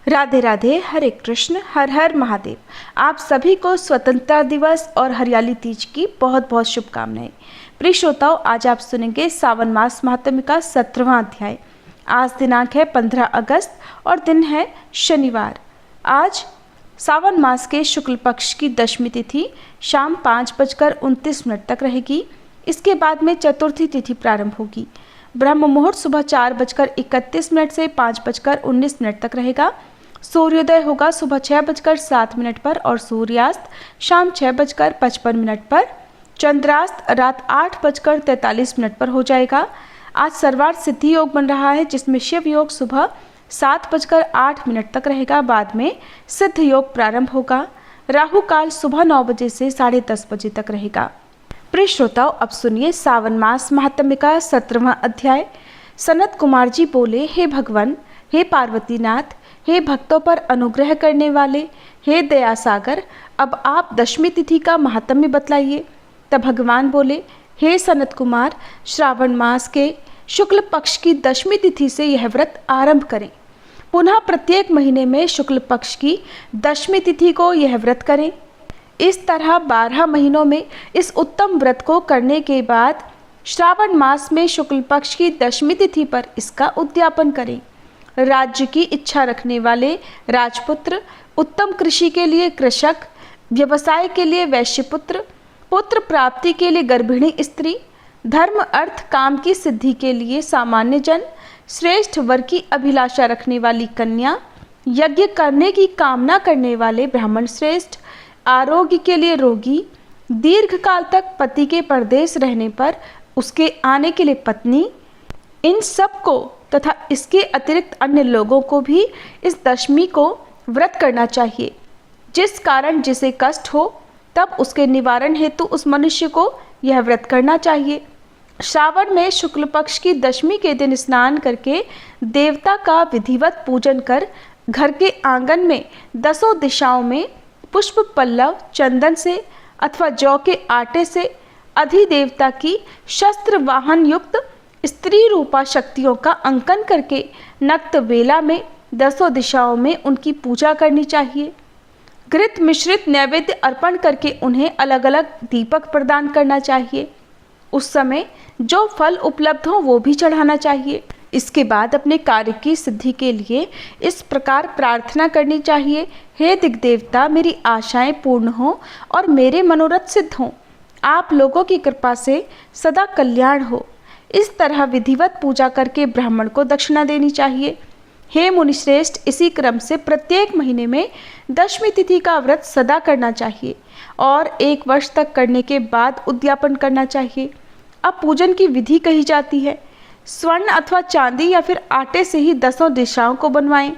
राधे राधे, हरे कृष्ण, हर हर महादेव। आप सभी को स्वतंत्रता दिवस और हरियाली तीज की बहुत बहुत शुभकामनाएं। प्रिय श्रोताओं, आज आप सुनेंगे सावन मास महात्म्य का 17वां अध्याय। आज दिनांक है 15 अगस्त और दिन है शनिवार। आज सावन मास के शुक्ल पक्ष की दशमी तिथि शाम 5:29 तक रहेगी। इसके बाद में चतुर्थी तिथि प्रारंभ होगी। ब्रह्म मुहूर्त सुबह 4:31 से 5:19 तक रहेगा। सूर्योदय होगा सुबह 6:07 पर और सूर्यास्त शाम 6:55 पर। चंद्रास्त रात 8:43 पर हो जाएगा। आज सर्वार्थ सिद्धि योग बन रहा है, जिसमें शिव योग सुबह 7:08 तक रहेगा। बाद में सिद्ध योग प्रारंभ होगा। राहु काल सुबह 9 बजे से 10:30 बजे तक रहेगा। प्रिय श्रोताओं, अब सुनिए सावन मास महात्म्य का 17वां अध्याय। सनत कुमार जी बोले, हे भगवान, हे पार्वतीनाथ, हे भक्तों पर अनुग्रह करने वाले, हे दया सागर, अब आप दशमी तिथि का महात्म्य बतलाइए। तब भगवान बोले, हे सनत कुमार, श्रावण मास के शुक्ल पक्ष की दशमी तिथि से यह व्रत आरंभ करें। पुनः प्रत्येक महीने में शुक्ल पक्ष की दशमी तिथि को यह व्रत करें। इस तरह 12 महीनों में इस उत्तम व्रत को करने के बाद श्रावण मास में शुक्ल पक्ष की दशमी तिथि पर इसका उद्यापन करें। राज्य की इच्छा रखने वाले राजपुत्र, उत्तम कृषि के लिए कृषक, व्यवसाय के लिए वैश्यपुत्र, पुत्र प्राप्ति के लिए गर्भिणी स्त्री, धर्म अर्थ काम की सिद्धि के लिए सामान्य जन, श्रेष्ठ वर की अभिलाषा रखने वाली कन्या, यज्ञ करने की कामना करने वाले ब्राह्मण श्रेष्ठ, आरोग्य के लिए रोगी, दीर्घ काल तक पति के परदेश रहने पर उसके आने के लिए पत्नी, इन सब को तथा इसके अतिरिक्त अन्य लोगों को भी इस दशमी को व्रत करना चाहिए। जिस कारण जिसे कष्ट हो, तब उसके निवारण हेतु उस मनुष्य को यह व्रत करना चाहिए। श्रावण में शुक्ल पक्ष की दशमी के दिन स्नान करके देवता का विधिवत पूजन कर घर के आंगन में 10 दिशाओं में पुष्प पल्लव चंदन से अथवा जौ के आटे से अधिदेवता की शस्त्र वाहन युक्त स्त्री रूपा शक्तियों का अंकन करके नक्त वेला में 10 दिशाओं में उनकी पूजा करनी चाहिए। घृत मिश्रित नैवेद्य अर्पण करके उन्हें अलग अलग दीपक प्रदान करना चाहिए। उस समय जो फल उपलब्ध हो वो भी चढ़ाना चाहिए। इसके बाद अपने कार्य की सिद्धि के लिए इस प्रकार प्रार्थना करनी चाहिए, हे दिग्देवता, मेरी आशाएं पूर्ण हों और मेरे मनोरथ सिद्ध हों। आप लोगों की कृपा से सदा कल्याण हो। इस तरह विधिवत पूजा करके ब्राह्मण को दक्षिणा देनी चाहिए। हे मुनिश्रेष्ठ, इसी क्रम से प्रत्येक महीने में दशमी तिथि का व्रत सदा करना चाहिए और 1 वर्ष तक करने के बाद उद्यापन करना चाहिए। अब पूजन की विधि कही जाती है। स्वर्ण अथवा चांदी या फिर आटे से ही 10 दिशाओं को बनवाएं।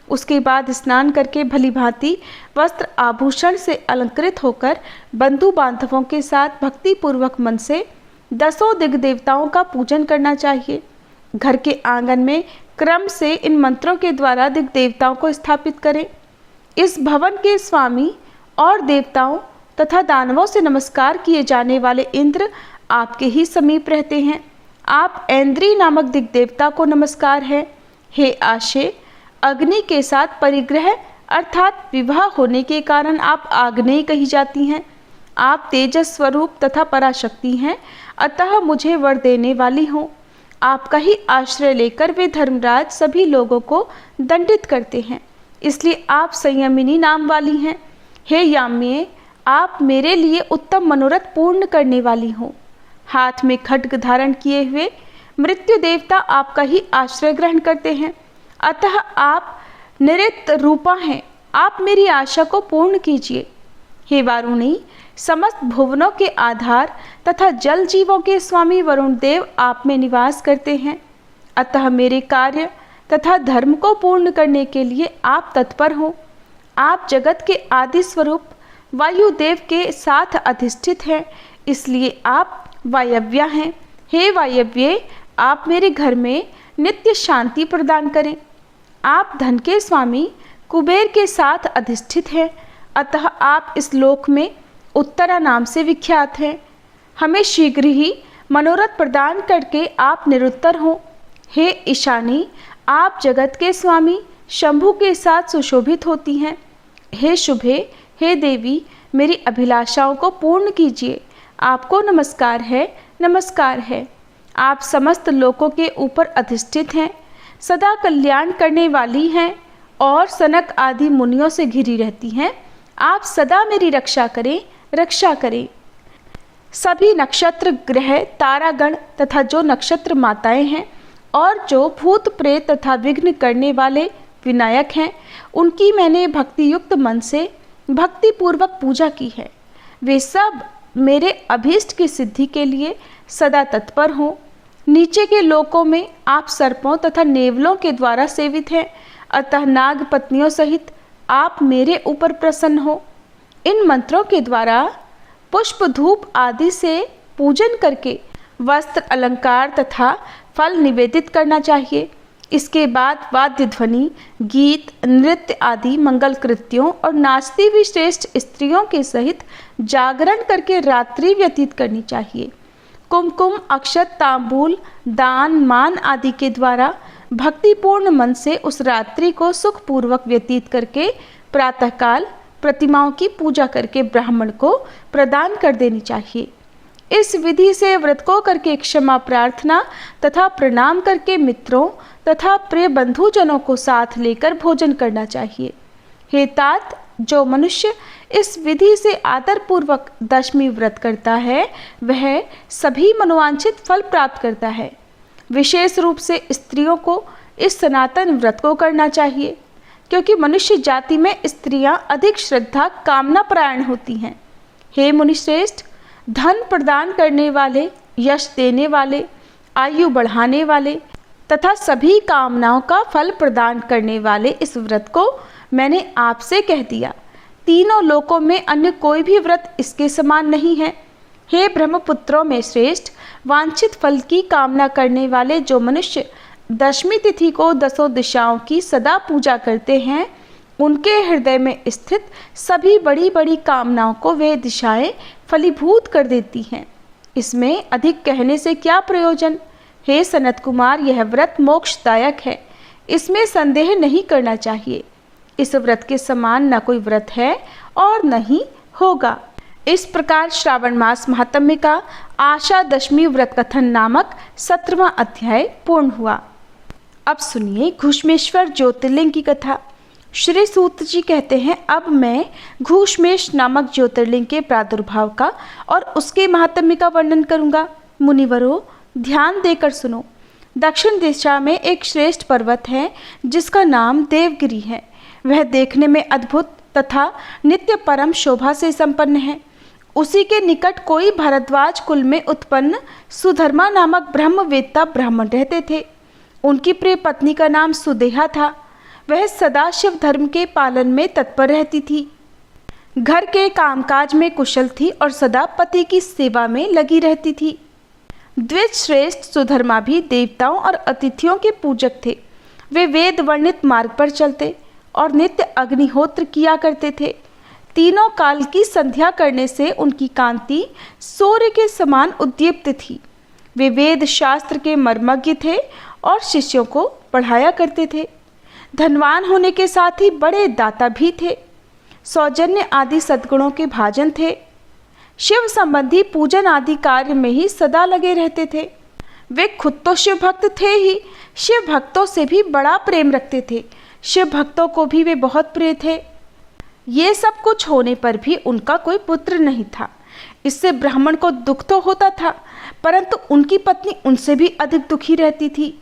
उसके बाद स्नान करके भली भांति वस्त्र आभूषण से अलंकृत होकर बंधु बांधवों के साथ भक्ति पूर्वक मन से 10 दिग् देवताओं का पूजन करना चाहिए। घर के आंगन में क्रम से इन मंत्रों के द्वारा दिग् देवताओं को स्थापित करें। इस भवन के स्वामी और देवताओं तथा दानवों से नमस्कार किए जाने वाले इंद्र आपके ही समीप रहते हैं। आप ऐन्द्री नामक दिग् देवता को नमस्कार है। हे आशे, अग्नि के साथ परिग्रह अर्थात विवाह होने के कारण आप आग्नेय कही जाती हैं। आप तेजस स्वरूप तथा पराशक्ति हैं, अतः मुझे वर देने वाली हो। आपका ही आश्रय लेकर वे धर्मराज सभी लोगों को दंडित करते हैं, इसलिए आप संयमिनी नाम वाली हैं। हे याम्ये, आप मेरे लिए उत्तम मनोरथ पूर्ण करने वाली हो। हाथ में खड्ग धारण किए हुए मृत्यु देवता आपका ही आश्रय ग्रहण करते हैं, अतः आप निरित रूपा हैं। आप मेरी आशा को पूर्ण कीजिए। हे वारुणी, समस्त भुवनों के आधार तथा जल जीवों के स्वामी वरुण देव आप में निवास करते हैं, अतः मेरे कार्य तथा धर्म को पूर्ण करने के लिए आप तत्पर हो। आप जगत के आदि स्वरूप वायुदेव के साथ अधिष्ठित हैं, इसलिए आप वायव्या हैं। हे वायव्ये, आप मेरे घर में नित्य शांति प्रदान करें। आप धन के स्वामी कुबेर के साथ अधिष्ठित हैं, अतः आप इस लोक में उत्तरा नाम से विख्यात हैं। हमें शीघ्र ही मनोरथ प्रदान करके आप निरुत्तर हों। हे ईशानी, आप जगत के स्वामी शंभु के साथ सुशोभित होती हैं। हे शुभे, हे देवी, मेरी अभिलाषाओं को पूर्ण कीजिए। आपको नमस्कार है, नमस्कार है। आप समस्त लोकों के ऊपर अधिष्ठित हैं, सदा कल्याण करने वाली हैं और सनक आदि मुनियों से घिरी रहती हैं। आप सदा मेरी रक्षा करें, रक्षा करें। सभी नक्षत्र, ग्रह, तारागण तथा जो नक्षत्र माताएं हैं और जो भूत प्रेत तथा विघ्न करने वाले विनायक हैं, उनकी मैंने भक्ति युक्त मन से भक्ति पूर्वक पूजा की है। वे सब मेरे अभीष्ट की सिद्धि के लिए सदा तत्पर हों। नीचे के लोकों में आप सर्पों तथा नेवलों के द्वारा सेवित हैं, अतः नाग पत्नियों सहित आप मेरे ऊपर प्रसन्न हो। इन मंत्रों के द्वारा पुष्प धूप आदि से पूजन करके वस्त्र, अलंकार तथा फल निवेदित करना चाहिए। इसके बाद वाद्य ध्वनि, गीत, नृत्य आदि मंगल कृत्यों और नाचती हुई श्रेष्ठ स्त्रियों के सहित जागरण करके रात्रि व्यतीत करनी चाहिए। कुमकुम, अक्षत, तांबूल, दान, मान आदि के द्वारा भक्तिपूर्ण मन से उस रात्रि को सुखपूर्वक व्यतीत करके प्रातःकाल प्रतिमाओं की पूजा करके ब्राह्मण को प्रदान कर देनी चाहिए। इस विधि से व्रत को करके क्षमा प्रार्थना तथा प्रणाम करके मित्रों तथा प्रिय बंधुजनों को साथ लेकर भोजन करना चाहिए। हे तात, जो मनुष्य इस विधि से आदरपूर्वक दशमी व्रत करता है वह सभी मनोवांछित फल प्राप्त करता है। विशेष रूप से स्त्रियों को इस सनातन व्रत को करना चाहिए, क्योंकि मनुष्य जाति में स्त्रियां अधिक श्रद्धा कामना परायण होती हैं। हे मुनिश्रेष्ठ, धन प्रदान करने वाले, यश देने वाले, आयु बढ़ाने वाले तथा सभी कामनाओं का फल प्रदान करने वाले इस व्रत को मैंने आपसे कह दिया। तीनों लोकों में अन्य कोई भी व्रत इसके समान नहीं है। हे ब्रह्मपुत्रों में श्रेष्ठ, वांछित फल की कामना करने वाले जो मनुष्य दशमी तिथि को दसों दिशाओं की सदा पूजा करते हैं, उनके हृदय में स्थित सभी बड़ी बड़ी कामनाओं को वे दिशाएं फलीभूत कर देती हैं। इसमें अधिक कहने से क्या प्रयोजन। हे सनत कुमार, यह व्रत मोक्षदायक है, इसमें संदेह नहीं करना चाहिए। इस व्रत के समान न कोई व्रत है और न ही होगा। इस प्रकार श्रावण मास महात्म्य का आशा दशमी व्रत कथन नामक 17वां अध्याय पूर्ण हुआ। अब सुनिए घूष्मेश्वर ज्योतिर्लिंग की कथा। श्री सूत जी कहते हैं, अब मैं घूष्मेश नामक ज्योतिर्लिंग के प्रादुर्भाव का और उसके महात्म्य का वर्णन करूंगा। मुनिवरों, ध्यान देकर सुनो। दक्षिण दिशा में एक श्रेष्ठ पर्वत है जिसका नाम देवगिरी है। वह देखने में अद्भुत तथा नित्य परम शोभा से संपन्न है। उसी के निकट कोई भारद्वाज कुल में उत्पन्न सुधर्मा नामक ब्रह्मवेत्ता ब्राह्मण रहते थे। उनकी प्रिय पत्नी का नाम सुदेहा था। वह सदा शिव धर्म के पालन में तत्पर रहती थी, घर के कामकाज में कुशल थी और सदा पति की सेवा में लगी रहती थी। द्विज श्रेष्ठ सुधर्मा भी देवताओं और अतिथियों के पूजक थे। वे वेद वर्णित मार्ग पर चलते और नित्य अग्निहोत्र किया करते थे। तीनों काल की संध्या करने से उनकी कांति सूर्य के समान उद्दीप्त थी। वे वेद शास्त्र के मर्मज्ञ थे और शिष्यों को पढ़ाया करते थे। धनवान होने के साथ ही बड़े दाता भी थे। सौजन्य आदि सद्गुणों के भाजन थे। शिव संबंधी पूजन आदि कार्य में ही सदा लगे रहते थे। वे खुद तो शिव भक्त थे ही, शिव भक्तों से भी बड़ा प्रेम रखते थे। शिव भक्तों को भी वे बहुत प्रिय थे। ये सब कुछ होने पर भी उनका कोई पुत्र नहीं था। इससे ब्राह्मण को दुख तो होता था, परंतु उनकी पत्नी उनसे भी अधिक दुखी रहती थी।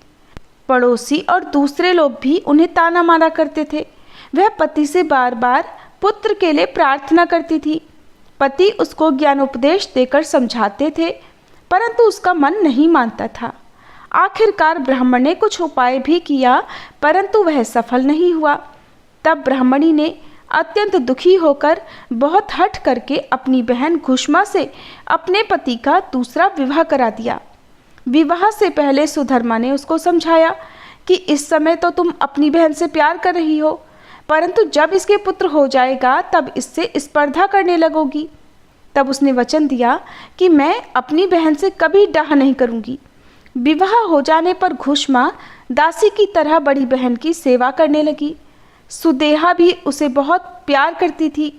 पड़ोसी और दूसरे लोग भी उन्हें ताना मारा करते थे। वह पति से बार बार पुत्र के लिए प्रार्थना करती थी। पति उसको ज्ञानोपदेश देकर समझाते थे, परंतु उसका मन नहीं मानता था। आखिरकार ब्राह्मण ने कुछ उपाय भी किया, परंतु वह सफल नहीं हुआ। तब ब्राह्मणी ने अत्यंत दुखी होकर बहुत हठ करके अपनी बहन घुष्मा से अपने पति का दूसरा विवाह करा दिया। विवाह से पहले सुधर्मा ने उसको समझाया कि इस समय तो तुम अपनी बहन से प्यार कर रही हो, परंतु जब इसके पुत्र हो जाएगा तब इससे स्पर्धा करने लगोगी। तब उसने वचन दिया कि मैं अपनी बहन से कभी डाह नहीं करूँगी। विवाह हो जाने पर घुष्मा दासी की तरह बड़ी बहन की सेवा करने लगी। सुदेहा भी उसे बहुत प्यार करती थी।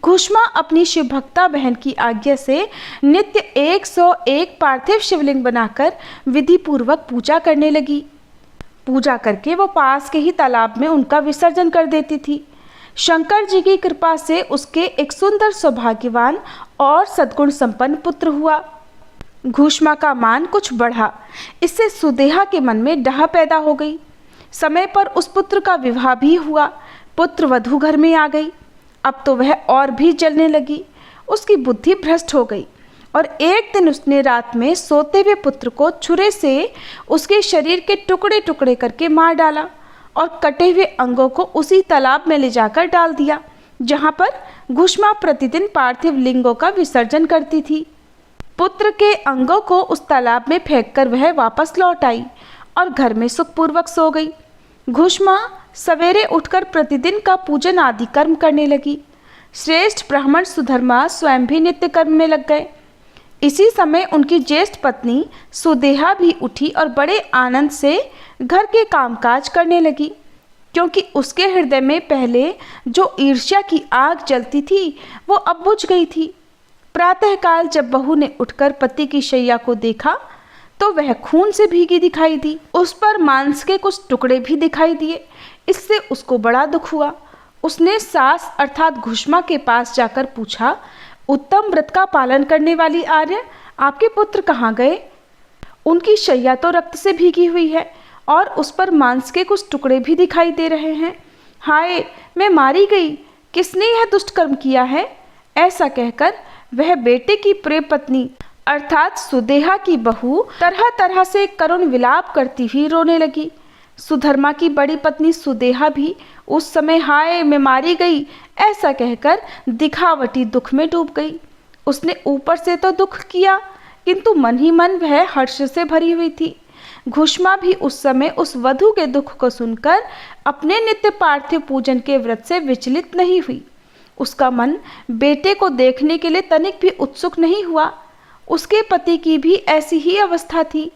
घुष्मा अपनी शिवभक्ता बहन की आज्ञा से नित्य 101 पार्थिव शिवलिंग बनाकर विधि पूर्वक पूजा करने लगी। पूजा करके वो पास के ही तालाब में उनका विसर्जन कर देती थी। शंकर जी की कृपा से उसके एक सुंदर सौभाग्यवान और सद्गुण संपन्न पुत्र हुआ। घुष्मा का मान कुछ बढ़ा। इससे सुदेहा के मन में डाह पैदा हो गई। समय पर उस पुत्र का विवाह भी हुआ। पुत्र वधू घर में आ गई। अब तो वह और भी जलने लगी। उसकी बुद्धि भ्रष्ट हो गई और एक दिन उसने रात में सोते हुए पुत्र को छुरे से उसके शरीर के टुकड़े टुकड़े करके मार डाला और कटे हुए अंगों को उसी तालाब में ले जाकर डाल दिया जहाँ पर घुष्मा प्रतिदिन पार्थिव लिंगों का विसर्जन करती थी। पुत्र के अंगों को उस तालाब में फेंककर वह वापस लौट आई और घर में सुखपूर्वक सो गई। घुष्मा सवेरे उठकर प्रतिदिन का पूजन आदि कर्म करने लगी। श्रेष्ठ ब्राह्मण सुधर्मा स्वयं भी नित्य कर्म में लग गए। इसी समय उनकी ज्येष्ठ पत्नी सुदेहा भी उठी और बड़े आनंद से घर के कामकाज करने लगी, क्योंकि उसके हृदय में पहले जो ईर्ष्या की आग जलती थी वो अब बुझ गई थी। प्रातःकाल जब बहू ने उठकर पति की शैया को देखा तो वह खून से भीगी दिखाई दी। उस पर मांस के कुछ टुकड़े भी दिखाई दिए। इससे उसको बड़ा दुख हुआ। उसने सास अर्थात घुष्मा के पास जाकर पूछा, उत्तम व्रत का पालन करने वाली आर्य, आपके पुत्र कहाँ गए? उनकी शैया तो रक्त से भीगी हुई है और उस पर मांस के कुछ टुकड़े भी दिखाई दे रहे हैं। हाय, मैं मारी गई, किसने यह दुष्ट कर्म किया है? ऐसा कहकर वह बेटे की प्रिय पत्नी अर्थात सुदेहा की बहू तरह तरह से करुण विलाप करती हुई रोने लगी। सुधर्मा की बड़ी पत्नी सुदेहा भी उस समय हाय मैं मारी गई ऐसा कहकर दिखावटी दुख में डूब गई। उसने ऊपर से तो दुख किया किंतु मन ही मन वह हर्ष से भरी हुई थी। घुष्मा भी उस समय उस वधू के दुख को सुनकर अपने नित्य पार्थिव पूजन के व्रत से विचलित नहीं हुई। उसका मन बेटे को देखने के लिए तनिक भी उत्सुक नहीं हुआ। उसके पति की भी ऐसी ही अवस्था थी।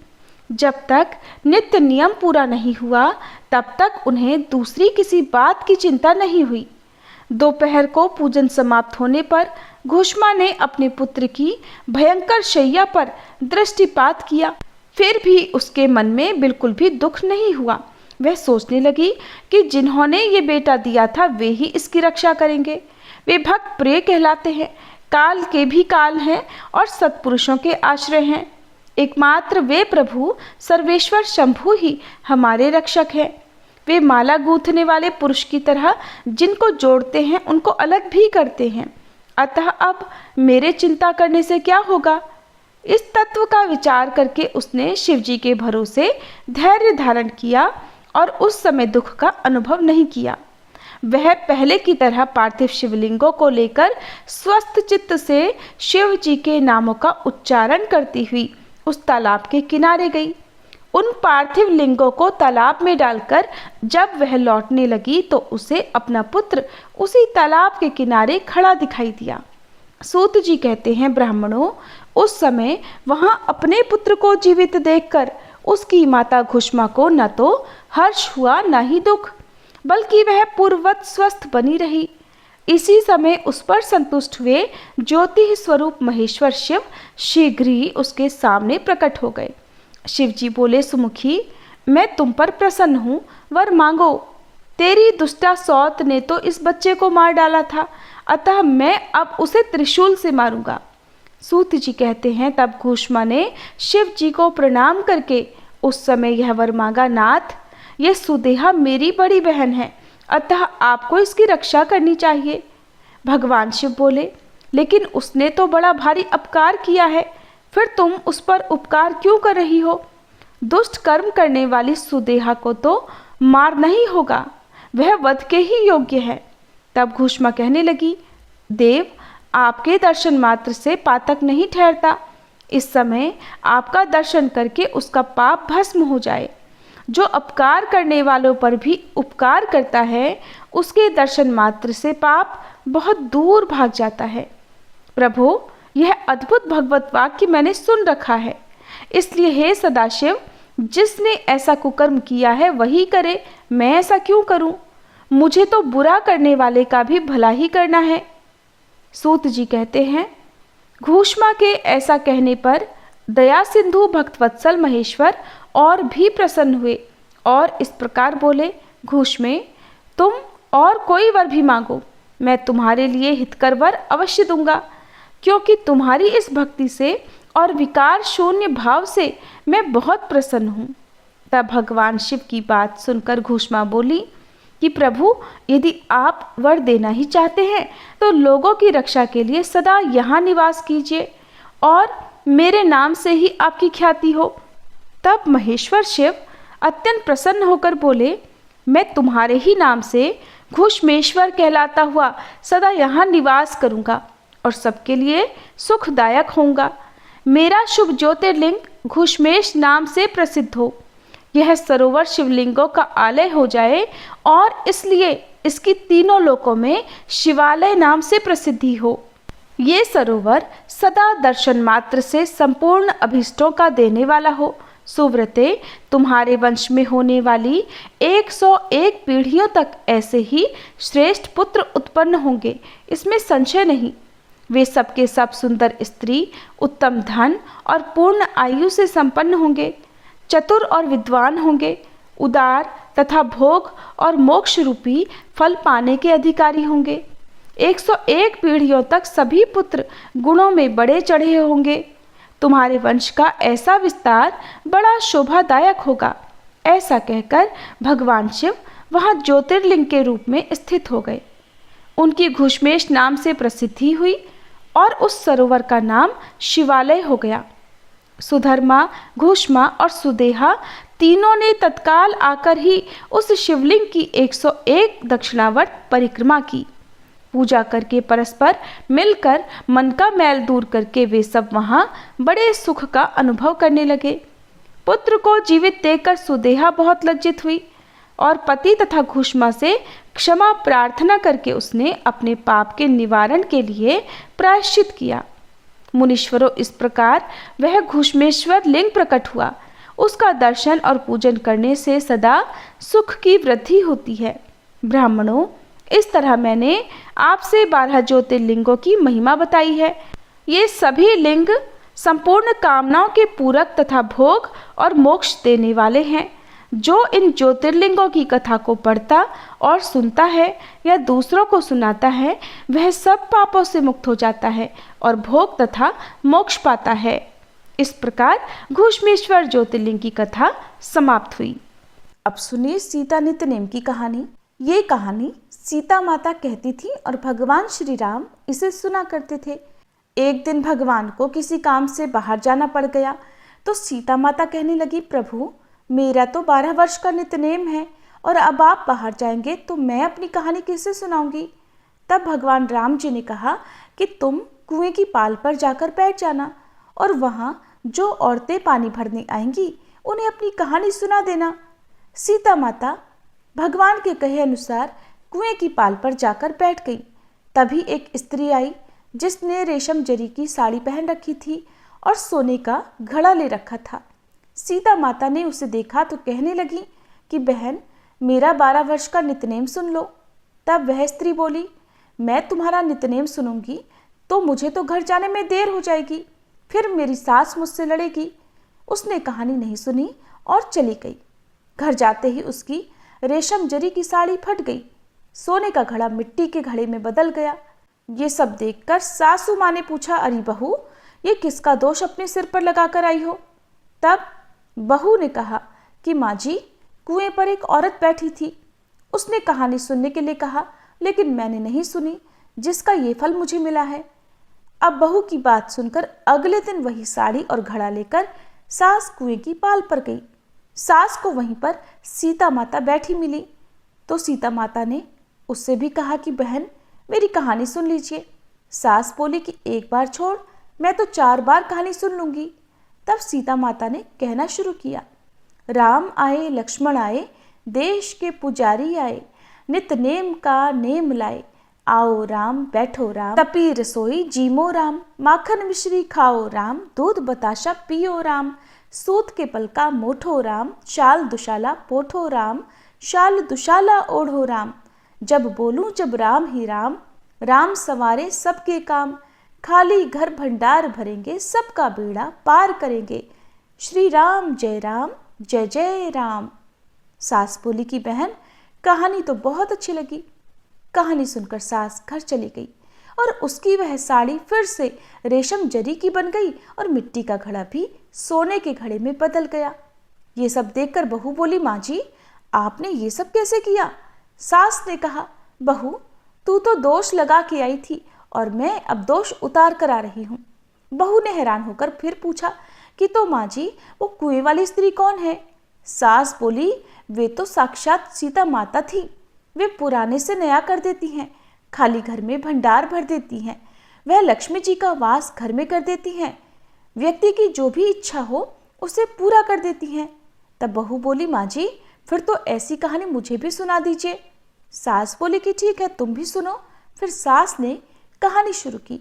जब तक नित्य नियम पूरा नहीं हुआ तब तक उन्हें दूसरी किसी बात की चिंता नहीं हुई। दोपहर को पूजन समाप्त होने पर घुष्मा ने अपने पुत्र की भयंकर शैया पर दृष्टिपात किया। फिर भी उसके मन में बिल्कुल भी दुख नहीं हुआ। वह सोचने लगी कि जिन्होंने ये बेटा दिया था वे ही इसकी रक्षा करेंगे। वे भक्त प्रिय कहलाते हैं, काल के भी काल हैं और सत्पुरुषों के आश्रय हैं। एकमात्र वे प्रभु सर्वेश्वर शंभु ही हमारे रक्षक हैं। वे माला गूंथने वाले पुरुष की तरह जिनको जोड़ते हैं उनको अलग भी करते हैं। अतः अब मेरे चिंता करने से क्या होगा? इस तत्व का विचार करके उसने शिवजी के भरोसे धैर्य धारण किया और उस समय दुख का अनुभव नहीं किया। वह पहले की तरह पार्थिव शिवलिंगों को लेकर स्वस्थ चित्त से शिव जी के नामों का उच्चारण करती हुई उस तालाब के किनारे गई। उन पार्थिव लिंगों को तालाब में डालकर जब वह लौटने लगी तो उसे अपना पुत्र उसी तालाब के किनारे खड़ा दिखाई दिया। सूत जी कहते हैं, ब्राह्मणों, उस समय वहां अपने पुत्र को जीवित देखकर उसकी माता घुष्मा को न तो हर्ष हुआ न ही दुख, बल्कि वह पूर्ववत स्वस्थ बनी रही। इसी समय उस पर संतुष्ट हुए ज्योति स्वरूप महेश्वर शिव शीघ्र ही उसके सामने प्रकट हो गए। शिव जी बोले, सुमुखी, मैं तुम पर प्रसन्न हूँ, वर मांगो। तेरी दुष्टा सौत ने तो इस बच्चे को मार डाला था, अतः मैं अब उसे त्रिशूल से मारूंगा। सूत जी कहते हैं, तब घुष्मा ने शिव जी को प्रणाम करके उस समय यह वर मांगा, नाथ, यह सुदेहा मेरी बड़ी बहन है, अतः आपको इसकी रक्षा करनी चाहिए। भगवान शिव बोले, लेकिन उसने तो बड़ा भारी अपकार किया है, फिर तुम उस पर उपकार क्यों कर रही हो? दुष्ट कर्म करने वाली सुदेहा को तो मार नहीं होगा, वह वध के ही योग्य है। तब घुष्मा कहने लगी, देव, आपके दर्शन मात्र से पातक नहीं ठहरता। इस समय आपका दर्शन करके उसका पाप भस्म हो जाए। जो अपकार करने वालों पर भी उपकार करता है उसके दर्शन मात्र से पाप बहुत दूर भाग जाता है। प्रभु, यह अद्भुत भगवत वाक्य मैंने सुन रखा है, इसलिए हे सदाशिव, जिसने ऐसा कुकर्म किया है वही करे, मैं ऐसा क्यों करूं? मुझे तो बुरा करने वाले का भी भला ही करना है। सूत जी कहते हैं, घूष्मा के ऐसा कहने पर दया सिंधु भक्तवत्सल महेश्वर और भी प्रसन्न हुए और इस प्रकार बोले, घूष्मे, तुम और कोई वर भी मांगो, मैं तुम्हारे लिए हितकर वर अवश्य दूंगा, क्योंकि तुम्हारी इस भक्ति से और विकार शून्य भाव से मैं बहुत प्रसन्न हूँ। तब भगवान शिव की बात सुनकर घूष्मा बोली कि प्रभु, यदि आप वर देना ही चाहते हैं तो लोगों की रक्षा के लिए सदा यहाँ निवास कीजिए और मेरे नाम से ही आपकी ख्याति हो। तब महेश्वर शिव अत्यंत प्रसन्न होकर बोले, मैं तुम्हारे ही नाम से घूष्मेश्वर कहलाता हुआ सदा यहाँ निवास करूँगा और सबके लिए सुखदायक होऊंगा। मेरा शुभ ज्योतिर्लिंग घूष्मेश नाम से प्रसिद्ध हो, यह सरोवर शिवलिंगों का आलय हो जाए और इसलिए इसकी तीनों लोकों में शिवालय नाम से प्रसिद्धि हो। ये सरोवर सदा दर्शन मात्र से संपूर्ण अभीष्टों का देने वाला हो। सुव्रते, तुम्हारे वंश में होने वाली 101 पीढ़ियों तक ऐसे ही श्रेष्ठ पुत्र उत्पन्न होंगे, इसमें संशय नहीं। वे सबके सब सुंदर स्त्री, उत्तम धन और पूर्ण आयु से संपन्न होंगे, चतुर और विद्वान होंगे, उदार तथा भोग और मोक्ष रूपी फल पाने के अधिकारी होंगे। 101 पीढ़ियों तक सभी पुत्र गुणों में बड़े चढ़े होंगे। तुम्हारे वंश का ऐसा विस्तार बड़ा शोभादायक होगा। ऐसा कहकर भगवान शिव वहाँ ज्योतिर्लिंग के रूप में स्थित हो गए। उनकी घूष्मेश नाम से प्रसिद्धि हुई और उस सरोवर का नाम शिवालय हो गया। सुधर्मा, घूष्मा और सुदेहा तीनों ने तत्काल आकर ही उस शिवलिंग की 101 दक्षिणावर्त परिक्रमा की। पूजा करके परस्पर मिलकर मन का मैल दूर करके वे सब वहाँ बड़े सुख का अनुभव करने लगे। पुत्र को जीवित देखकर सुदेहा बहुत लज्जित हुई और पति तथा घूष्मा से क्षमा प्रार्थना करके उसने अपने पाप के निवारण के लिए प्रायश्चित किया। मुनीश्वरों, इस प्रकार वह घूष्मेश्वर लिंग प्रकट हुआ। उसका दर्शन और पूजन करने से सदा सुख की वृद्धि होती है। ब्राह्मणों, इस तरह मैंने आपसे 12 ज्योतिर्लिंगों की महिमा बताई है। ये सभी लिंग संपूर्ण कामनाओं के पूरक तथा भोग और मोक्ष देने वाले हैं। जो इन ज्योतिर्लिंगों की कथा को पढ़ता और सुनता है या दूसरों को सुनाता है, वह सब पापों से मुक्त हो जाता है और भोग तथा मोक्ष पाता है। इस प्रकार घूष्मेश्वर ज्योतिर्लिंग की कथा समाप्त हुई। अब सुनिए सीता नित्यनेम की कहानी। ये कहानी सीता माता कहती थी और भगवान श्री राम इसे सुना करते थे। एक दिन भगवान को किसी काम से बाहर जाना पड़ गया तो सीता माता कहने लगी, प्रभु, मेरा तो 12 वर्ष का नित्यनेम है और अब आप बाहर जाएंगे तो मैं अपनी कहानी किससे सुनाऊंगी। तब भगवान राम जी ने कहा कि तुम कुएं की पाल पर जाकर बैठ जाना और वहाँ जो औरतें पानी भरने आएंगी उन्हें अपनी कहानी सुना देना। सीता माता भगवान के कहे अनुसार कुएं की पाल पर जाकर बैठ गई। तभी एक स्त्री आई जिसने रेशम जरी की साड़ी पहन रखी थी और सोने का घड़ा ले रखा था। सीता माता ने उसे देखा तो कहने लगी कि बहन, मेरा 12 वर्ष का नित्यनेम सुन लो। तब वह स्त्री बोली, मैं तुम्हारा नित्यनेम सुनूंगी तो मुझे तो घर जाने में देर हो जाएगी, फिर मेरी सास मुझसे लड़ेगी। उसने कहानी नहीं सुनी और चली गई। घर जाते ही उसकी रेशम जरी की साड़ी फट गई, सोने का घड़ा मिट्टी के घड़े में बदल गया। ये सब देखकर सासू माँ ने पूछा, अरे बहू, ये किसका दोष अपने सिर पर लगाकर आई हो। तब बहू ने कहा कि माँ जी, कुएं पर एक औरत बैठी थी, उसने कहानी सुनने के लिए कहा, लेकिन मैंने नहीं सुनी, जिसका ये फल मुझे मिला है। अब बहू की बात सुनकर अगले दिन वही साड़ी और घड़ा लेकर सास कुएं की पाल पर गई। सास को वहीं पर सीता माता बैठी मिली तो सीता माता ने उससे भी कहा कि बहन, मेरी कहानी सुन लीजिए। सास बोली कि एक बार छोड़, मैं तो 4 बार कहानी सुन लूंगी। तब सीता माता ने कहना शुरू किया, राम आए लक्ष्मण आए, देश के पुजारी आए, नित नेम का नेम लाए, आओ राम बैठो राम, तपी रसोई जीमो राम, माखन मिश्री खाओ राम, दूध बताशा पियो राम, सूत के पलका मोठो राम, शाल दुशाला पोठो राम, शाल दुशाला ओढ़ो राम, जब बोलूं जब राम ही राम, राम संवारे सबके काम, खाली घर भंडार भरेंगे, सबका बेड़ा पार करेंगे, श्री राम जय जय राम। सास बोली कि बहन, कहानी तो बहुत अच्छी लगी। कहानी सुनकर सास घर चली गई और उसकी वह साड़ी फिर से रेशम जरी की बन गई और मिट्टी का घड़ा भी सोने के घड़े में बदल गया। ये सब देखकर बहू बोली, माँ जी आपने ये सब कैसे किया? सास ने कहा, बहू तू तो दोष लगा के आई थी और मैं अब दोष उतार कर आ रही हूँ। बहू ने हैरान होकर फिर पूछा कि तो माँ जी वो कुएं वाली स्त्री कौन है? सास बोली, वे तो साक्षात सीता माता थी। वे पुराने से नया कर देती हैं, खाली घर में भंडार भर देती हैं, वह लक्ष्मी जी का वास घर में कर देती हैं, व्यक्ति की जो भी इच्छा हो उसे पूरा कर देती हैं। तब बहू बोली, माँ जी फिर तो ऐसी कहानी मुझे भी सुना दीजिए। सास बोली कि ठीक है, तुम भी सुनो। फिर सास ने कहानी शुरू की।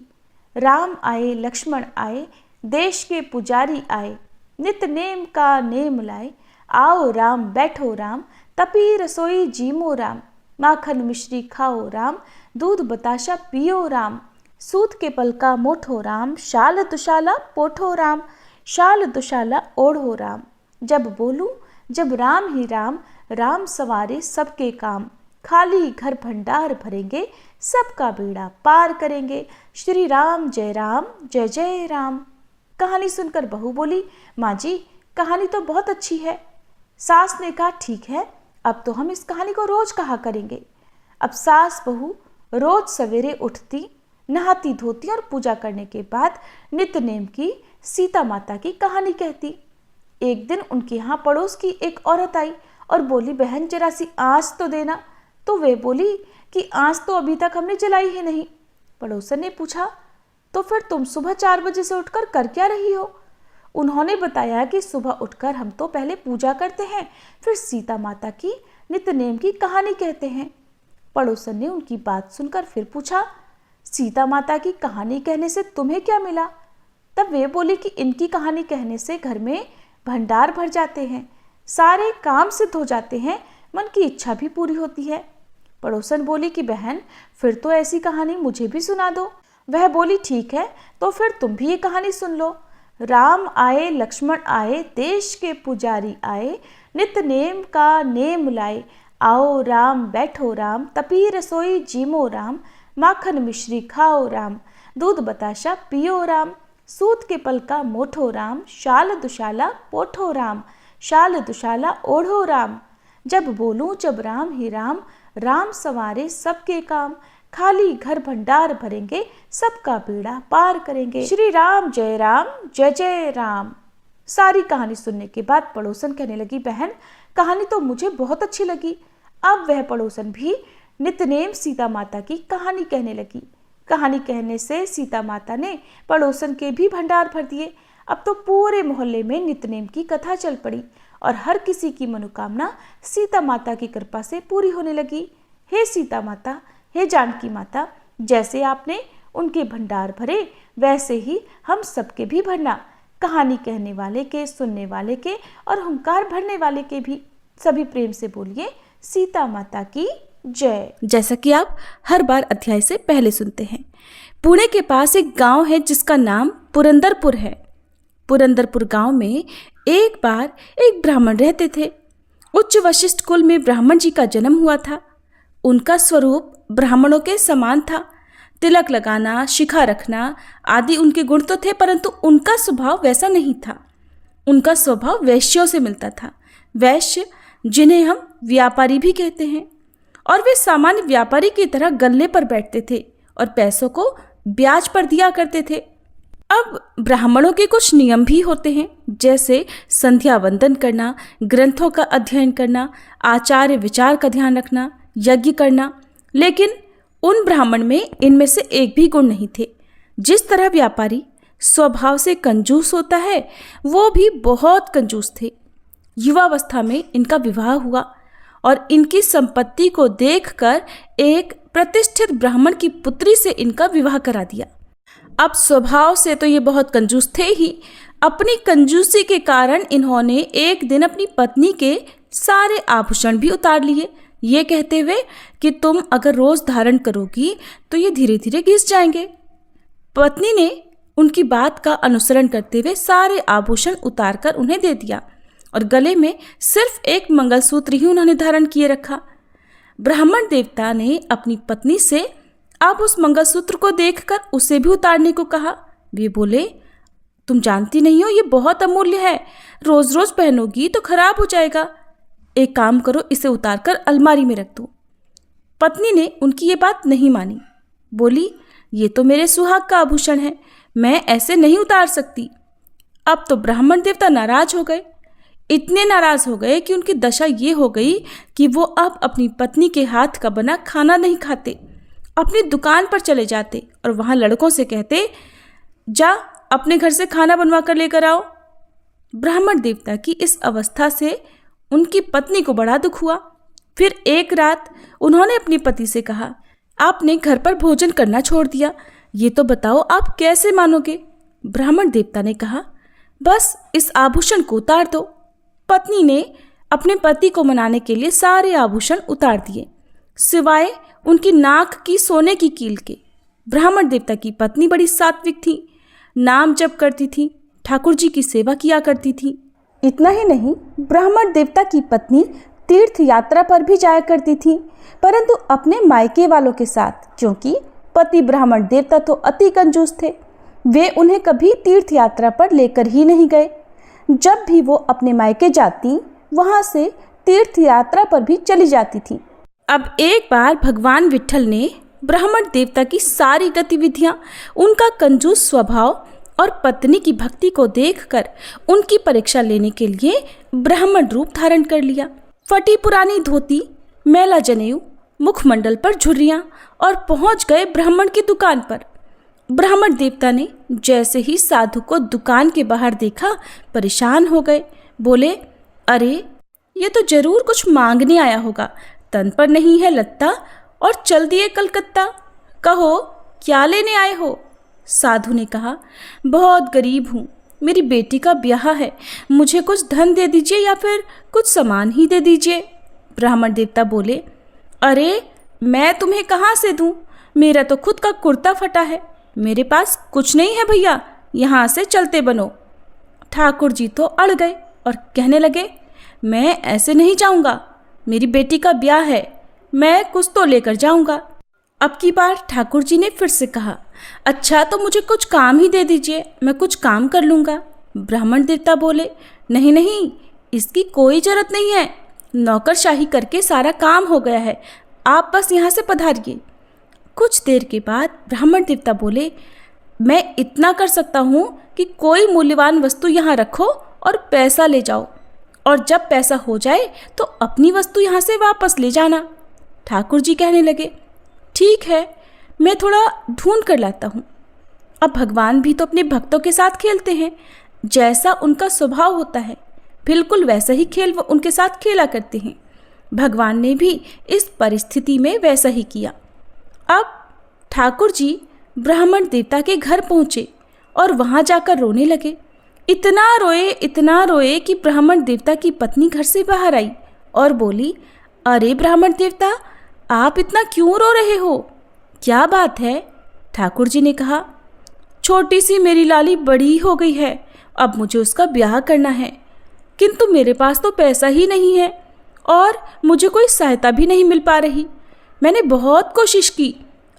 राम आए लक्ष्मण आए, देश के पुजारी आए, नित नेम का नेम लाए, आओ राम बैठो राम, तपी रसोई जीमो राम, माखन मिश्री खाओ राम, दूध बताशा पियो राम, सूत के पलका मोठो राम, शाल दुशाला पोठो राम, शाल दुशाला ओढ़ो राम। जब बोलूं जब राम ही राम, राम संवारे सबके काम, खाली घर भंडार भरेंगे, सबका बेड़ा पार करेंगे, श्री राम जय जय राम। कहानी सुनकर बहू बोली, माँ जी कहानी तो बहुत अच्छी है। सास ने कहा, ठीक है, अब तो हम इस कहानी को रोज कहा करेंगे। अब सास बहू रोज सवेरे उठती, नहाती धोती और पूजा करने के बाद नित्य नेम की सीता माता की कहानी कहती। एक दिन उनके यहाँ पड़ोस की एक औरत आई और बोली, बहन जरा सी आँच तो देना। तो वे बोली कि आँच तो अभी तक हमने जलाई ही नहीं। पड़ोसन ने पूछा, तो फिर तुम सुबह 4 बजे से उठकर कर क्या रही हो? उन्होंने बताया कि सुबह उठकर हम तो पहले पूजा करते हैं, फिर सीता माता की नित्य नेम की कहानी कहते हैं। पड़ोसन ने उनकी बात सुनकर फिर पूछा, सीता माता की कहानी कहने से तुम्हें क्या मिला? तब वे बोली कि इनकी कहानी कहने से घर में भंडार भर जाते हैं, सारे काम सिद्ध हो जाते हैं, मन की इच्छा भी पूरी होती है। पड़ोसन बोली कि बहन फिर तो ऐसी कहानी मुझे भी सुना दो। वह बोली, ठीक है, तो फिर तुम भी ये कहानी सुन लो। राम आए लक्ष्मण आए, देश के पुजारी आए, नित्य नेम का नेम लाए, आओ राम बैठो राम, तपी रसोई जीमो राम, माखन मिश्री खाओ राम, दूध बताशा पियो राम, सूत के पलका मोठो राम, शाल दुशाला पोठो राम, शाल दुशाला ओढ़ो राम। जब बोलूं जब राम ही राम, राम संवारे सबके काम, खाली घर भंडार भरेंगे, सबका बेड़ा पार करेंगे, श्री राम जय जय राम। सारी कहानी सुनने के बाद पड़ोसन कहने लगी, बहन कहानी तो मुझे बहुत अच्छी लगी। अब वह पड़ोसन भी नित्यनेम सीता माता की कहानी कहने लगी। कहानी कहने से सीता माता ने पड़ोसन के भी भंडार भर दिए। अब तो पूरे मोहल्ले में नित्यनेम की कथा चल पड़ी और हर किसी की मनोकामना सीता माता की कृपा से पूरी होने लगी। हे सीता माता, हे जानकी माता, जैसे आपने उनके भंडार भरे वैसे ही हम सबके भी भरना, कहानी कहने वाले के, सुनने वाले के और हुंकार भरने वाले के भी। सभी प्रेम से बोलिए, सीता माता की जय। जैसा कि आप हर बार अध्याय से पहले सुनते हैं, पुणे के पास एक गांव है जिसका नाम पुरंदरपुर है। पुरंदरपुर गांव में एक बार एक ब्राह्मण रहते थे। उच्च वशिष्ठ कुल में ब्राह्मण जी का जन्म हुआ था। उनका स्वरूप ब्राह्मणों के समान था। तिलक लगाना, शिखा रखना आदि उनके गुण तो थे, परंतु उनका स्वभाव वैसा नहीं था। उनका स्वभाव वैश्यों से मिलता था। वैश्य जिन्हें हम व्यापारी भी कहते हैं, और वे सामान्य व्यापारी की तरह गल्ले पर बैठते थे और पैसों को ब्याज पर दिया करते थे। अब ब्राह्मणों के कुछ नियम भी होते हैं, जैसे संध्या वंदन करना, ग्रंथों का अध्ययन करना, आचार्य विचार का ध्यान रखना, यज्ञ करना। लेकिन उन ब्राह्मण में इनमें से एक भी गुण नहीं थे। जिस तरह व्यापारी स्वभाव से कंजूस होता है, वो भी बहुत कंजूस थे। युवावस्था में इनका विवाह हुआ और इनकी संपत्ति को देखकर एक प्रतिष्ठित ब्राह्मण की पुत्री से इनका विवाह करा दिया। अब स्वभाव से तो ये बहुत कंजूस थे ही, अपनी कंजूसी के कारण इन्होंने एक दिन अपनी पत्नी के सारे आभूषण भी उतार लिए, ये कहते हुए कि तुम अगर रोज धारण करोगी तो ये धीरे धीरे घिस जाएंगे। पत्नी ने उनकी बात का अनुसरण करते हुए सारे आभूषण उतारकर उन्हें दे दिया और गले में सिर्फ एक मंगलसूत्र ही उन्होंने धारण किए रखा। ब्राह्मण देवता ने अपनी पत्नी से अब उस मंगलसूत्र को देखकर उसे भी उतारने को कहा। वे बोले, तुम जानती नहीं हो ये बहुत अमूल्य है, रोज रोज पहनोगी तो खराब हो जाएगा। एक काम करो, इसे उतारकर अलमारी में रख दो। पत्नी ने उनकी ये बात नहीं मानी, बोली, ये तो मेरे सुहाग का आभूषण है, मैं ऐसे नहीं उतार सकती। अब तो ब्राह्मण देवता नाराज हो गए, इतने नाराज हो गए कि उनकी दशा ये हो गई कि वो अब अपनी पत्नी के हाथ का बना खाना नहीं खाते, अपनी दुकान पर चले जाते और वहाँ लड़कों से कहते, जा अपने घर से खाना बनवा कर लेकर आओ। ब्राह्मण देवता की इस अवस्था से उनकी पत्नी को बड़ा दुख हुआ। फिर एक रात उन्होंने अपने पति से कहा, आपने घर पर भोजन करना छोड़ दिया, ये तो बताओ आप कैसे मानोगे। ब्राह्मण देवता ने कहा, बस इस आभूषण को उतार दो। पत्नी ने अपने पति को मनाने के लिए सारे आभूषण उतार दिए, सिवाय उनकी नाक की सोने की कील के। ब्राह्मण देवता की पत्नी बड़ी सात्विक थी, नाम जप करती थी, ठाकुर जी की सेवा किया करती थी। इतना ही नहीं, ब्राह्मण देवता की पत्नी तीर्थ यात्रा पर भी जाया करती थी, परंतु अपने मायके वालों के साथ, क्योंकि पति ब्राह्मण देवता तो अति कंजूस थे। वे उन्हें कभी तीर्थ यात्रा पर लेकर ही नहीं गए। जब भी वो अपने मायके जाती, वहाँ से तीर्थ यात्रा पर भी चली जाती थी। अब एक बार भगवान विट्ठल ने ब्राह्मण देवता की सारी गतिविधियां, उनका कंजूस स्वभाव और पत्नी की भक्ति को देखकर उनकी परीक्षा लेने के लिए ब्राह्मण रूप धारण कर लिया। फटी पुरानी धोती, मैला जनेऊ, मुखमंडल पर झुर्रियां और पहुंच गए ब्राह्मण की दुकान पर। ब्राह्मण देवता ने जैसे ही साधु को दुकान के बाहर देखा, परेशान हो गए। बोले, अरे ये तो जरूर कुछ मांगने आया होगा, तन पर नहीं है लत्ता और चल दिए कलकत्ता। कहो क्या लेने आए हो। साधु ने कहा, बहुत गरीब हूँ, मेरी बेटी का ब्याह है, मुझे कुछ धन दे दीजिए या फिर कुछ सामान ही दे दीजिए। ब्राह्मण देवता बोले, अरे मैं तुम्हें कहाँ से दूँ, मेरा तो खुद का कुर्ता फटा है, मेरे पास कुछ नहीं है भैया, यहाँ से चलते बनो। ठाकुर जी तो अड़ गए और कहने लगे, मैं ऐसे नहीं जाऊँगा, मेरी बेटी का ब्याह है, मैं कुछ तो लेकर जाऊँगा। अब की बार ठाकुर जी ने फिर से कहा, अच्छा तो मुझे कुछ काम ही दे दीजिए, मैं कुछ काम कर लूँगा। ब्राह्मण देवता बोले, नहीं नहीं, इसकी कोई ज़रूरत नहीं है, नौकरशाही करके सारा काम हो गया है, आप बस यहाँ से पधारिए। कुछ देर के बाद ब्राह्मण देवता बोले, मैं इतना कर सकता हूँ कि कोई मूल्यवान वस्तु यहाँ रखो और पैसा ले जाओ, और जब पैसा हो जाए तो अपनी वस्तु यहाँ से वापस ले जाना। ठाकुर जी कहने लगे, ठीक है, मैं थोड़ा ढूंढ कर लाता हूँ। अब भगवान भी तो अपने भक्तों के साथ खेलते हैं, जैसा उनका स्वभाव होता है बिल्कुल वैसा ही खेल वो उनके साथ खेला करते हैं। भगवान ने भी इस परिस्थिति में वैसा ही किया। अब ठाकुर जी ब्राह्मण देवता के घर पहुँचे और वहाँ जाकर रोने लगे। इतना रोए कि ब्राह्मण देवता की पत्नी घर से बाहर आई और बोली, अरे ब्राह्मण देवता, आप इतना क्यों रो रहे हो, क्या बात है। ठाकुर जी ने कहा, छोटी सी मेरी लाली बड़ी हो गई है, अब मुझे उसका ब्याह करना है, किंतु मेरे पास तो पैसा ही नहीं है और मुझे कोई सहायता भी नहीं मिल पा रही। मैंने बहुत कोशिश की,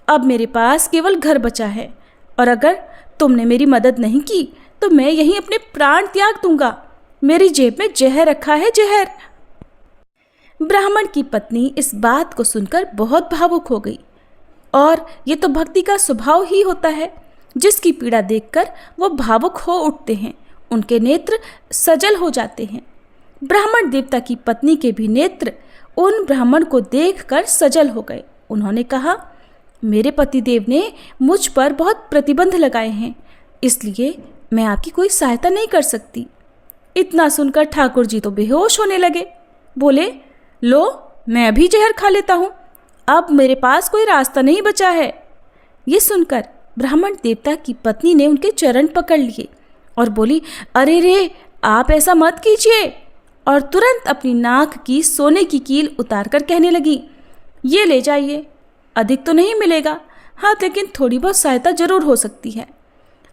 अब मेरे पास केवल घर बचा है, और अगर तुमने मेरी मदद नहीं की तो मैं यहीं अपने प्राण त्याग दूंगा, मेरी जेब में जहर रखा है, जहर। ब्राह्मण की पत्नी इस बात को सुनकर बहुत भावुक हो गई, और ये तो भक्ति का स्वभाव ही होता है, जिसकी पीड़ा देखकर वो भावुक हो उठते हैं, उनके नेत्र सजल हो जाते हैं। ब्राह्मण देवता की पत्नी के भी नेत्र उन ब्राह्मण को देखकर सजल हो गए। उन्होंने कहा, मेरे पतिदेव ने मुझ पर बहुत प्रतिबंध लगाए हैं, इसलिए मैं आपकी कोई सहायता नहीं कर सकती। इतना सुनकर ठाकुर जी तो बेहोश होने लगे। बोले, लो मैं भी जहर खा लेता हूँ, अब मेरे पास कोई रास्ता नहीं बचा है। ये सुनकर ब्राह्मण देवता की पत्नी ने उनके चरण पकड़ लिए और बोली, अरे रे, आप ऐसा मत कीजिए, और तुरंत अपनी नाक की सोने की कील उतारकर कहने लगी, ये ले जाइए, अधिक तो नहीं मिलेगा, हाँ लेकिन थोड़ी बहुत सहायता जरूर हो सकती है।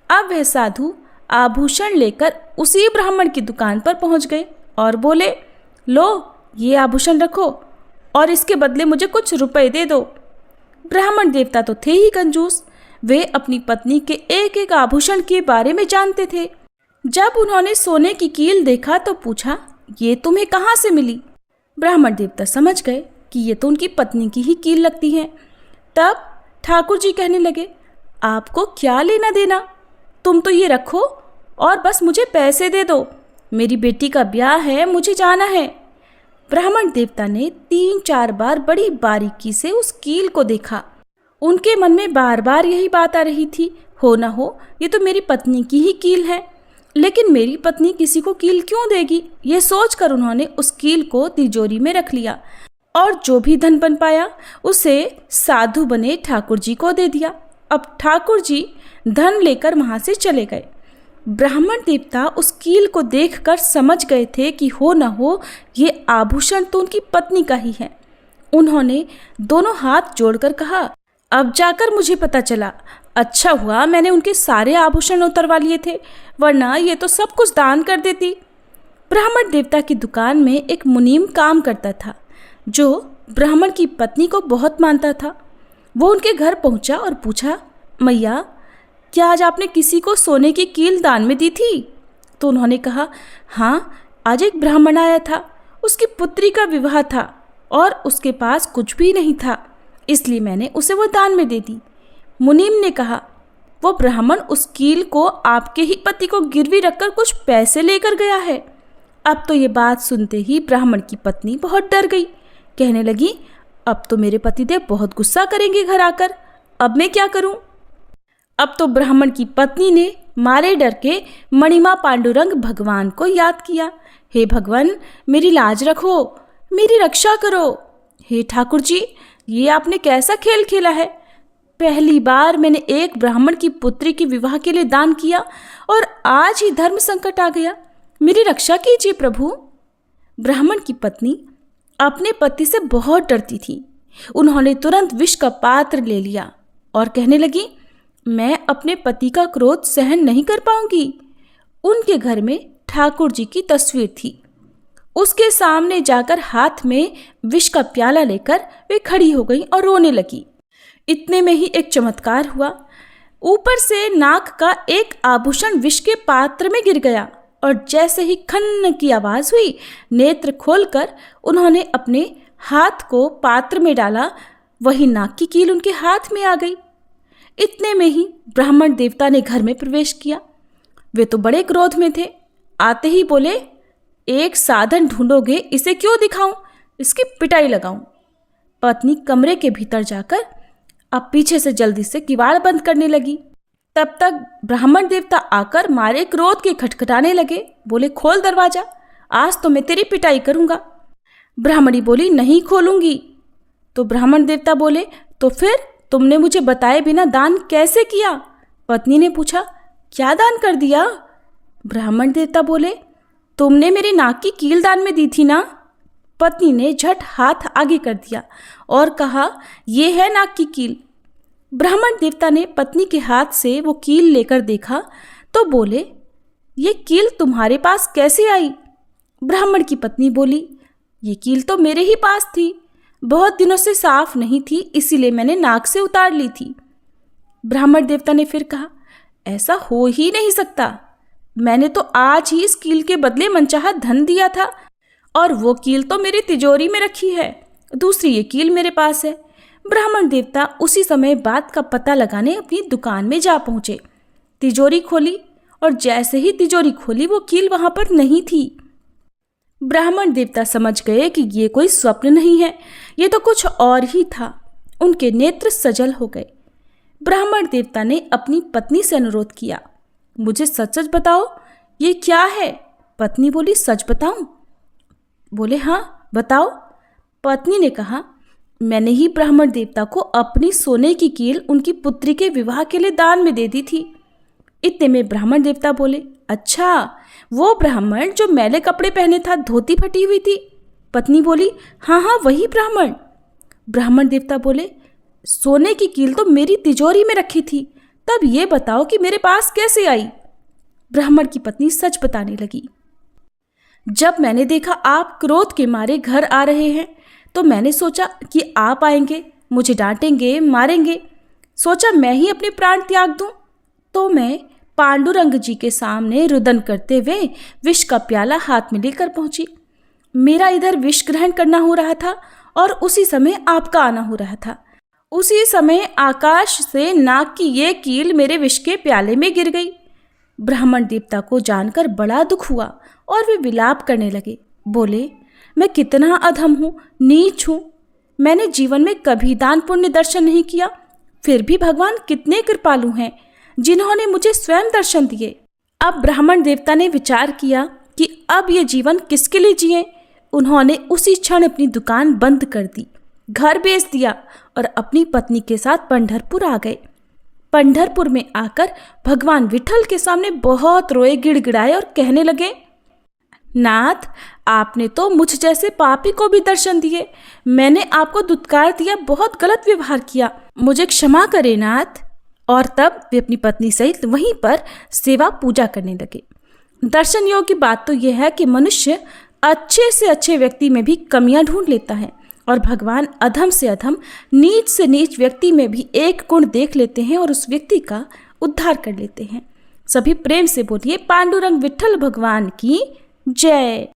अब वह साधु आभूषण लेकर उसी ब्राह्मण की दुकान पर पहुंच गए और बोले, लो ये आभूषण रखो और इसके बदले मुझे कुछ रुपए दे दो। ब्राह्मण देवता तो थे ही कंजूस, वे अपनी पत्नी के एक एक आभूषण के बारे में जानते थे। जब उन्होंने सोने की कील देखा तो पूछा, ये तुम्हें कहाँ से मिली? ब्राह्मण देवता समझ गए कि ये तो उनकी पत्नी की ही कील लगती है। तब ठाकुर जी कहने लगे, आपको क्या लेना देना, तुम तो ये रखो और बस मुझे पैसे दे दो, मेरी बेटी का ब्याह है, मुझे जाना है। ब्राह्मण देवता ने 3-4 बार बड़ी बारीकी से उस कील को देखा। उनके मन में बार बार यही बात आ रही थी, हो न हो ये तो मेरी पत्नी की ही कील है, लेकिन मेरी पत्नी किसी को कील क्यों देगी? ये सोचकर उन्होंने उस कील को तिजोरी में रख लिया और जो भी धन बन पाया उसे साधु बने ठाकुर जी को दे दिया। अब ठाकुर जी धन लेकर वहाँ से चले गए। ब्राह्मण देवता उस कील को देखकर समझ गए थे कि हो न हो ये आभूषण तो उनकी पत्नी का ही है। उन्होंने दोनों हाथ जोड़कर कहा, अब जाकर मुझे पता चला, अच्छा हुआ मैंने उनके सारे आभूषण उतरवा लिए थे, वरना ये तो सब कुछ दान कर देती। ब्राह्मण देवता की दुकान में एक मुनीम काम करता था जो ब्राह्मण की पत्नी को बहुत मानता था। वो उनके घर पहुंचा और पूछा, मैया क्या आज आपने किसी को सोने की कील दान में दी थी? तो उन्होंने कहा, हाँ आज एक ब्राह्मण आया था, उसकी पुत्री का विवाह था और उसके पास कुछ भी नहीं था, इसलिए मैंने उसे वो दान में दे दी। मुनीम ने कहा, वो ब्राह्मण उस कील को आपके ही पति को गिरवी रखकर कुछ पैसे लेकर गया है। अब तो ये बात सुनते ही ब्राह्मण की पत्नी बहुत डर गई, कहने लगी, अब तो मेरे पतिदेव बहुत गुस्सा करेंगे घर आकर, अब मैं क्या करूं? अब तो ब्राह्मण की पत्नी ने मारे डर के मणिमा पांडुरंग भगवान को याद किया, हे भगवान मेरी लाज रखो, मेरी रक्षा करो। हे ठाकुर जी ये आपने कैसा खेल खेला है? पहली बार मैंने एक ब्राह्मण की पुत्री के विवाह के लिए दान किया और आज ही धर्म संकट आ गया, मेरी रक्षा कीजिए प्रभु। ब्राह्मण की पत्नी अपने पति से बहुत डरती थी। उन्होंने तुरंत विष का पात्र ले लिया और कहने लगी, मैं अपने पति का क्रोध सहन नहीं कर पाऊंगी। उनके घर में ठाकुर जी की तस्वीर थी। उसके सामने जाकर हाथ में विष का प्याला लेकर वे खड़ी हो गई और रोने लगी। इतने में ही एक चमत्कार हुआ। ऊपर से नाक का एक आभूषण विष के पात्र में गिर गया और जैसे ही खन्न की आवाज हुई, नेत्र खोलकर उन्होंने अपने हाथ को पात्र में डाला, वही नाक की कील उनके हाथ में आ गई। इतने में ही ब्राह्मण देवता ने घर में प्रवेश किया। वे तो बड़े क्रोध में थे, आते ही बोले, एक साधन ढूंढोगे, इसे क्यों दिखाऊं, इसकी पिटाई लगाऊं। पत्नी कमरे के भीतर जाकर अब पीछे से जल्दी से किवाड़ बंद करने लगी। तब तक ब्राह्मण देवता आकर मारे क्रोध के खटखटाने लगे, बोले, खोल दरवाजा, आज तो मैं तेरी पिटाई करूंगा। ब्राह्मणी बोली, नहीं खोलूंगी। तो ब्राह्मण देवता बोले, तो फिर तुमने मुझे बताए बिना दान कैसे किया? पत्नी ने पूछा, क्या दान कर दिया? ब्राह्मण देवता बोले, तुमने मेरी नाक की कील दान में दी थी ना। पत्नी ने झट हाथ आगे कर दिया और कहा, ये है नाक की कील। ब्राह्मण देवता ने पत्नी के हाथ से वो कील लेकर देखा तो बोले, ये कील तुम्हारे पास कैसे आई? ब्राह्मण की पत्नी बोली, ये कील तो मेरे ही पास थी, बहुत दिनों से साफ नहीं थी, इसीलिए मैंने नाक से उतार ली थी। ब्राह्मण देवता ने फिर कहा, ऐसा हो ही नहीं सकता, मैंने तो आज ही इस कील के बदले मनचाहा धन दिया था और वो कील तो मेरी तिजोरी में रखी है, दूसरी ये कील मेरे पास है। ब्राह्मण देवता उसी समय बात का पता लगाने अपनी दुकान में जा पहुंचे। तिजोरी खोली और जैसे ही तिजोरी खोली वो कील वहां पर नहीं थी। ब्राह्मण देवता समझ गए कि ये कोई स्वप्न नहीं है, ये तो कुछ और ही था। उनके नेत्र सजल हो गए। ब्राह्मण देवता ने अपनी पत्नी से अनुरोध किया, मुझे सच सच बताओ ये क्या है? पत्नी बोली, सच बताऊं? बोले, हाँ बताओ। पत्नी ने कहा, मैंने ही ब्राह्मण देवता को अपनी सोने की कील उनकी पुत्री के विवाह के लिए दान में दे दी थी। इतने में ब्राह्मण देवता बोले, अच्छा वो ब्राह्मण जो मैले कपड़े पहने था, धोती फटी हुई थी। पत्नी बोली, हाँ हाँ वही ब्राह्मण। ब्राह्मण देवता बोले, सोने की कील तो मेरी तिजोरी में रखी थी, तब ये बताओ कि मेरे पास कैसे आई। ब्राह्मण की पत्नी सच बताने लगी। जब मैंने देखा आप क्रोध के मारे घर आ रहे हैं तो मैंने सोचा कि आप आएंगे, मुझे डांटेंगे, मारेंगे। सोचा मैं ही अपने प्राण त्याग दूं। तो मैं पांडुरंग जी के सामने रुदन करते हुए विष का प्याला हाथ में लेकर पहुंची। मेरा इधर विष ग्रहण करना हो रहा था और उसी समय आपका आना हो रहा था। उसी समय आकाश से नाग की ये कील मेरे विष के प्याले में गिर गई। ब्राह्मण देवता को जानकर बड़ा दुख हुआ और वे विलाप करने लगे। बोले, मैं कितना अधम हूँ, नीच हूँ। मैंने जीवन में कभी दान पुण्य दर्शन नहीं किया, फिर भी भगवान कितने कृपालु हैं जिन्होंने मुझे स्वयं दर्शन दिए। अब ब्राह्मण देवता ने विचार किया कि अब ये जीवन किसके लिए जिए। उन्होंने उसी क्षण अपनी दुकान बंद कर दी, घर बेच दिया और अपनी पत्नी के साथ पंढरपुर आ गए। पंढरपुर में आकर भगवान विठल के सामने बहुत रोए, गिड़गिड़ाए और कहने लगे, नाथ, आपने तो मुझ जैसे पापी को भी दर्शन दिए। मैंने आपको दुत्कार दिया, बहुत गलत व्यवहार किया, मुझे क्षमा करे नाथ। और तब वे अपनी पत्नी सहित वहीं पर सेवा पूजा करने लगे। दर्शन योग्य बात तो यह है कि मनुष्य अच्छे से अच्छे व्यक्ति में भी कमियां ढूंढ लेता है और भगवान अधम से अधम, नीच से नीच व्यक्ति में भी एक गुण देख लेते हैं और उस व्यक्ति का उद्धार कर लेते हैं। सभी प्रेम से बोलिए, पांडुरंग विठल भगवान की जय।